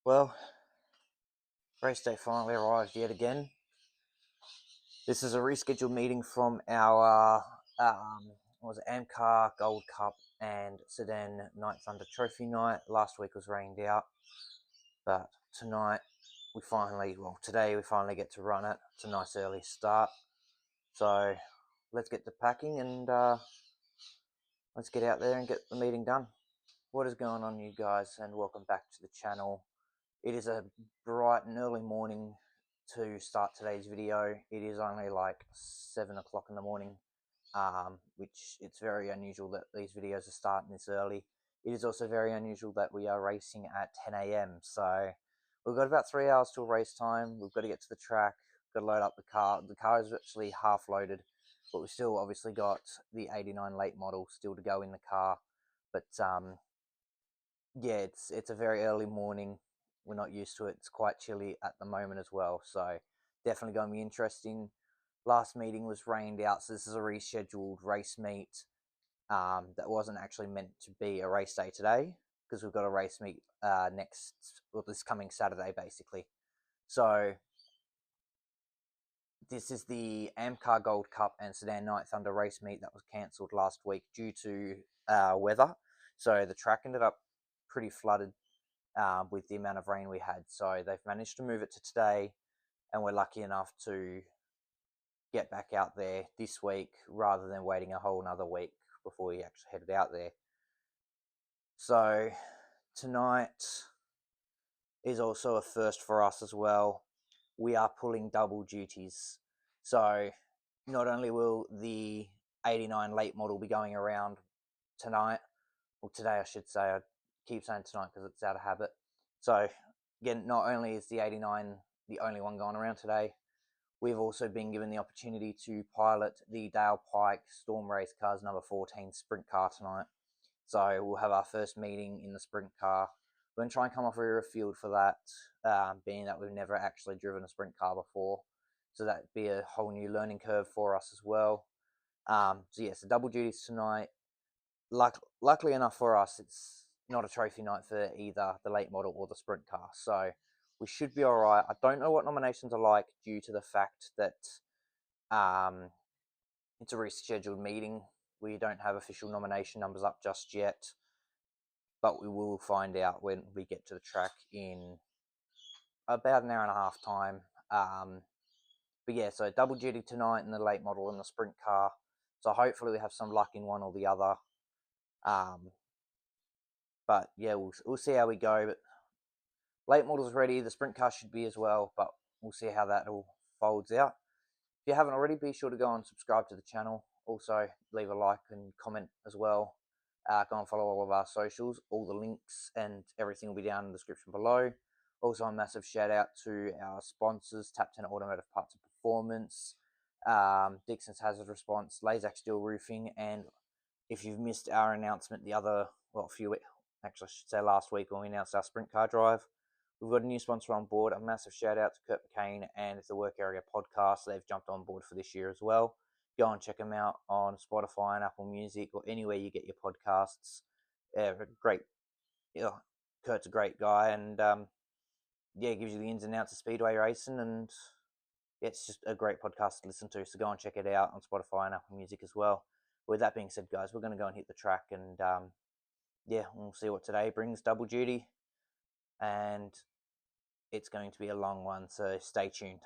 Well, race day finally arrived yet again. This is a rescheduled meeting from our AmCar Gold Cup and Sedan Night Thunder Trophy night. Last week was rained out, but tonight today we finally get to run it. It's a nice early start. So let's get to packing and let's get out there and get the meeting done. What is going on, you guys, and welcome back to the channel. It is a bright and early morning to start today's video. It is only like 7 o'clock in the morning, which it's very unusual that these videos are starting this early. It is also very unusual that we are racing at 10 a.m. So we've got about 3 hours till race time. We've got to get to the track, got to load up the car. The car is actually half loaded, but we've still obviously got the 89 late model still to go in the car. But yeah, it's a very early morning. We're not used to it. It's quite chilly at the moment as well, so definitely going to be interesting. Last meeting was rained out, so this is a rescheduled race meet that wasn't actually meant to be a race day today, because we've got a race meet this coming Saturday, basically. So this is the AmCar Gold Cup and Sedan Night Thunder race meet that was cancelled last week due to weather. So the track ended up pretty flooded with the amount of rain we had. So they've managed to move it to today, and we're lucky enough to get back out there this week rather than waiting a whole another week before we actually headed out there. So tonight is also a first for us as well. We are pulling double duties. So not only will the 89 late model be going around tonight, or today I should say, I keep saying tonight because it's out of habit. So again, not only is the 89 the only one going around today, we've also been given the opportunity to pilot the Dale Pike Storm Race Cars number 14 Sprint Car tonight. So we'll have our first meeting in the Sprint Car. We're going to try and come off a rear field for that, being that we've never actually driven a Sprint Car before. So that'd be a whole new learning curve for us as well. So yeah, so double duties tonight. Luckily enough for us, it's not a trophy night for either the late model or the Sprint Car, so we should be all right. I don't know what nominations are like due to the fact that it's a rescheduled meeting. We don't have official nomination numbers up just yet, but we will find out when we get to the track in about an hour and a half time. But yeah, so double duty tonight in the late model and the Sprint Car. So hopefully we have some luck in one or the other. But yeah, we'll see how we go. But late model's ready. The Sprint Car should be as well, but we'll see how that all folds out. If you haven't already, be sure to go and subscribe to the channel. Also, leave a like and comment as well. Go and follow all of our socials. All the links and everything will be down in the description below. Also, a massive shout out to our sponsors, TAPP, Automotive Parts and Performance, Dixon's Hazard Response, Lazic Steel Roofing, and if you've missed our announcement I should say last week when we announced our Sprint Car drive, we've got a new sponsor on board. A massive shout out to Kurt McCain and the Work Area Podcast. They've jumped on board for this year as well. Go and check them out on Spotify and Apple Music or anywhere you get your podcasts. Great. Yeah, Kurt's a great guy, and yeah, gives you the ins and outs of speedway racing, and yeah, it's just a great podcast to listen to. So go and check it out on Spotify and Apple Music as well. With that being said, guys, we're going to go and hit the track, and yeah, we'll see what today brings. Double duty, and it's going to be a long one, so stay tuned.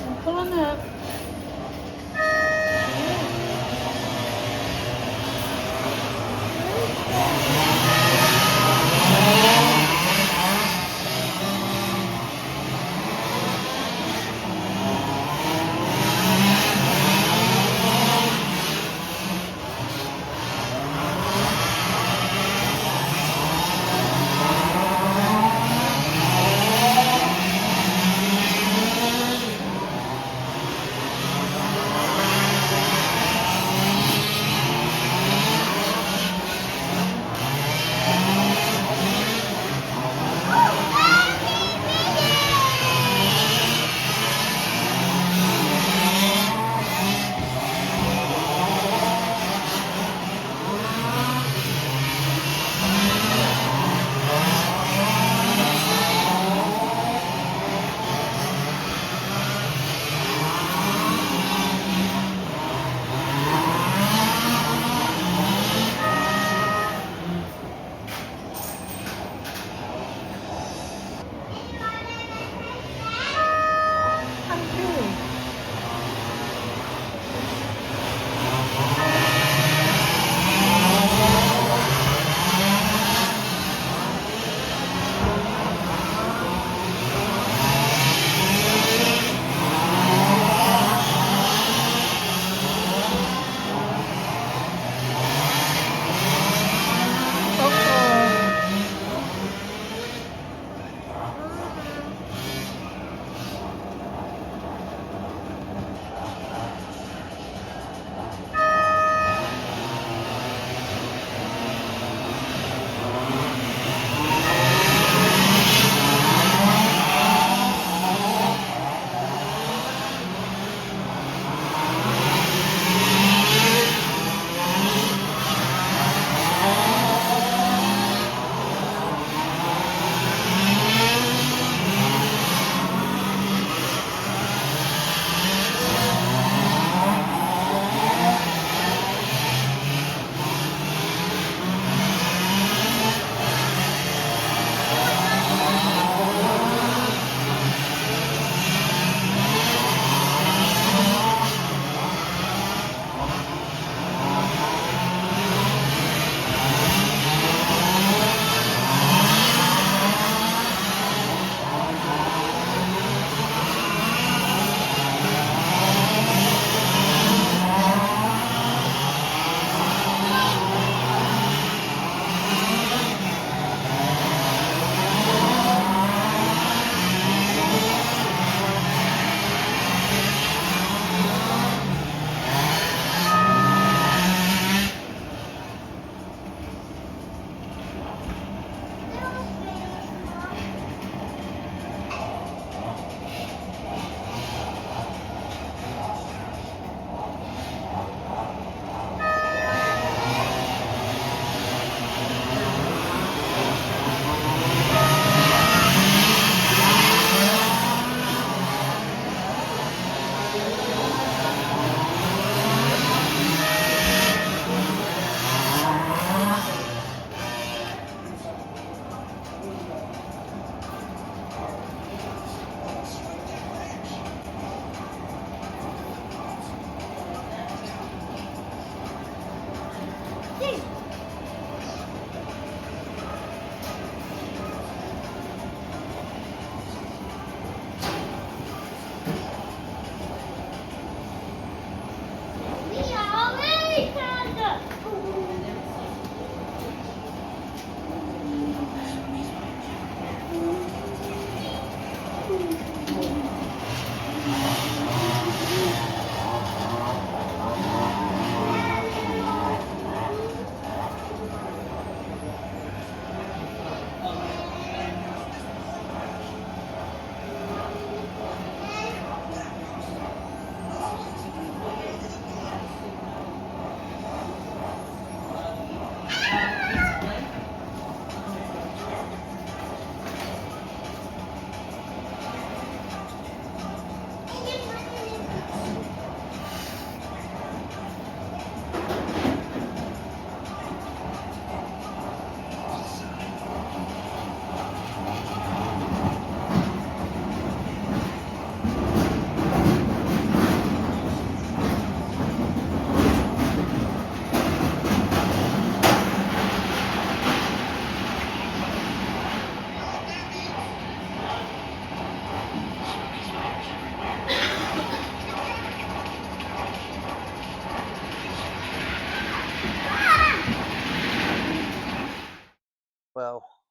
I'm pulling up.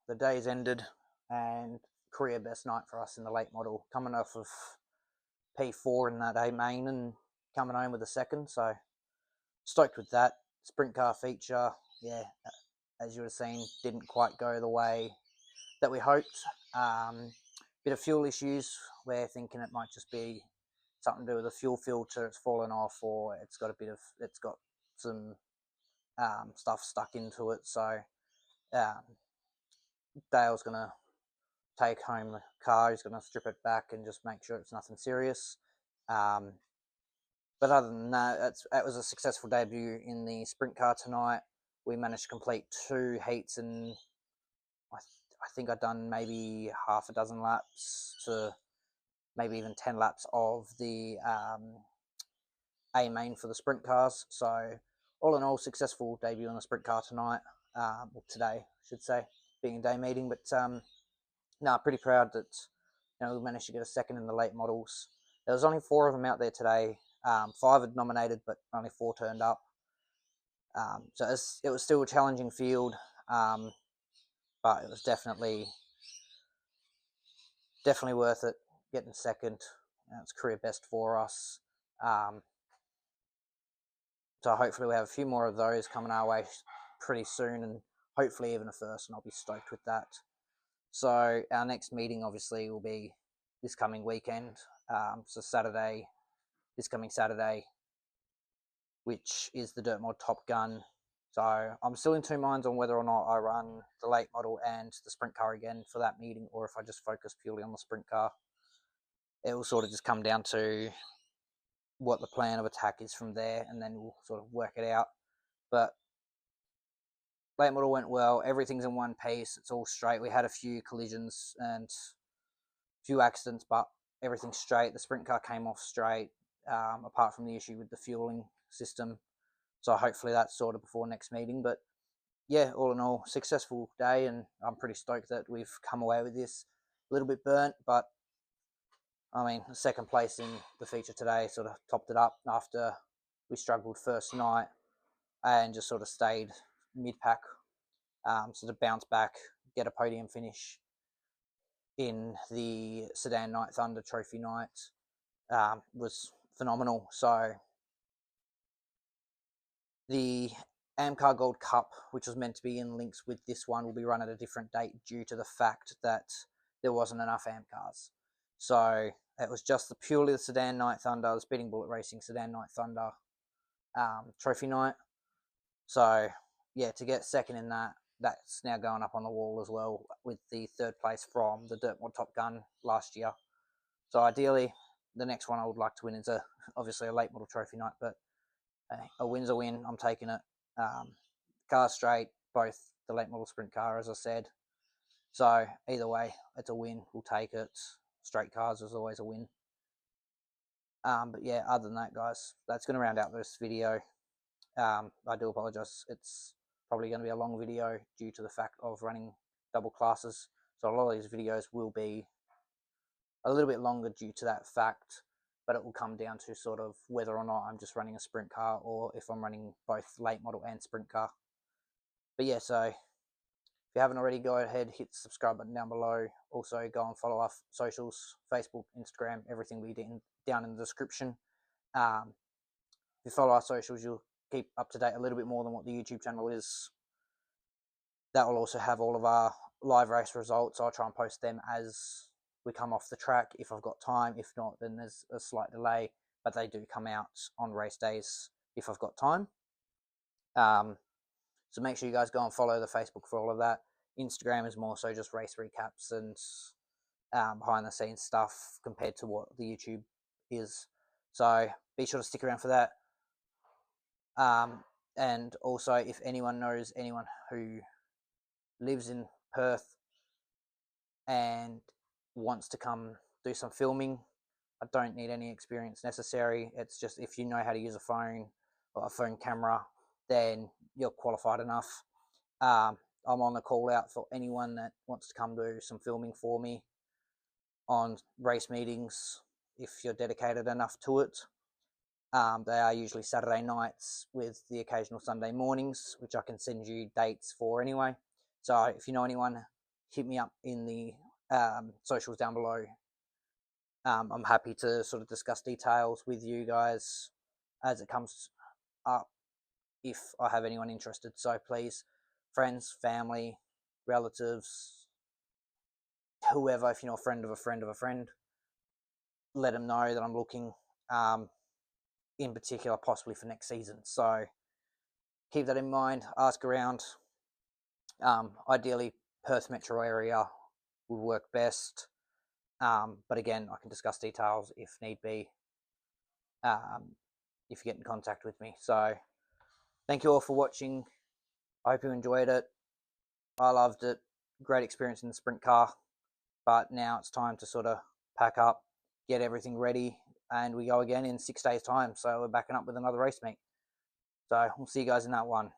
the day's ended, and career best night for us in the late model, coming off of P4 in that A main and coming home with a second. So stoked with that. Sprint car feature, yeah, as you would have seen, didn't quite go the way that we hoped. Bit of fuel issues. We're thinking it might just be something to do with the fuel filter. It's fallen off, or it's got some stuff stuck into it. So Dale's gonna take home the car. He's gonna strip it back and just make sure it's nothing serious. But other than that, it was a successful debut in the sprint car tonight. We managed to complete 2 heats, and I think I'd done maybe half a dozen laps to maybe even 10 laps of the A main for the sprint cars. So all in all, successful debut on the sprint car tonight, well, today, I should say, being a day meeting. But no, pretty proud that we managed to get a second in the late models. There was only 4 of them out there today. 5 had nominated, but only 4 turned up. So it was still a challenging field, but it was definitely worth it getting second. It's career best for us. So hopefully we have a few more of those coming our way pretty soon, and hopefully even a first, and I'll be stoked with that. So our next meeting obviously will be this coming weekend. So this coming Saturday, which is the Dirt Mod Top Gun. So I'm still in 2 minds on whether or not I run the late model and the sprint car again for that meeting, or if I just focus purely on the sprint car. It will sort of just come down to what the plan of attack is from there, and then we'll sort of work it out. But late model went well. Everything's in one piece. It's all straight. We had a few collisions and a few accidents, but everything's straight. The sprint car came off straight, apart from the issue with the fueling system. So hopefully that's sorted before next meeting. But yeah, all in all, successful day, and I'm pretty stoked that we've come away with this. A little bit burnt, but I mean, second place in the feature today sort of topped it up after we struggled first night and just sort of stayed mid-pack. So to bounce back, get a podium finish in the Sedan Night Thunder Trophy night was phenomenal. So the Amcar Gold Cup, which was meant to be in links with this one, will be run at a different date due to the fact that there wasn't enough Amcars. So it was just purely the Sedan Night Thunder, the Speeding Bullet Racing Sedan Night Thunder trophy night. So yeah, to get second in that, that's now going up on the wall as well, with the 3rd place from the Dirt Mod Top Gun last year. So ideally, the next one I would like to win is obviously a late model trophy night, but a win's a win. I'm taking it. Car straight, both the late model sprint car, as I said. So either way, it's a win. We'll take it. Straight cars is always a win. But yeah, other than that, guys, that's going to round out this video. I do apologize. It's probably going to be a long video due to the fact of running double classes. So a lot of these videos will be a little bit longer due to that fact, but it will come down to sort of whether or not I'm just running a sprint car or if I'm running both late model and sprint car. But yeah, so if you haven't already, go ahead, hit the subscribe button down below. Also, go and follow our socials, Facebook, Instagram, everything we did down in the description. If you follow our socials, you'll keep up to date a little bit more than what the YouTube channel is. That will also have all of our live race results. I'll try and post them as we come off the track if I've got time. If not, then there's a slight delay, but they do come out on race days if I've got time. So make sure you guys go and follow the Facebook for all of that. Instagram is more so just race recaps and behind the scenes stuff compared to what the YouTube is. So be sure to stick around for that. And also, if anyone knows anyone who lives in Perth and wants to come do some filming, I don't need any experience necessary. It's just if you know how to use a phone or a phone camera, then you're qualified enough. I'm on the call out for anyone that wants to come do some filming for me on race meetings if you're dedicated enough to it. They are usually Saturday nights with the occasional Sunday mornings, which I can send you dates for anyway. So if you know anyone, hit me up in the socials down below. I'm happy to sort of discuss details with you guys as it comes up, if I have anyone interested. So please, friends, family, relatives, whoever, if you're not a friend of a friend of a friend, let them know that I'm looking, in particular, possibly for next season. So keep that in mind, ask around. Ideally, Perth metro area will work best. But again, I can discuss details if need be, if you get in contact with me. So thank you all for watching. I hope you enjoyed it. I loved it. Great experience in the sprint car. But now it's time to sort of pack up, get everything ready, and we go again in 6 days' time. So we're backing up with another race meet. So we'll see you guys in that one.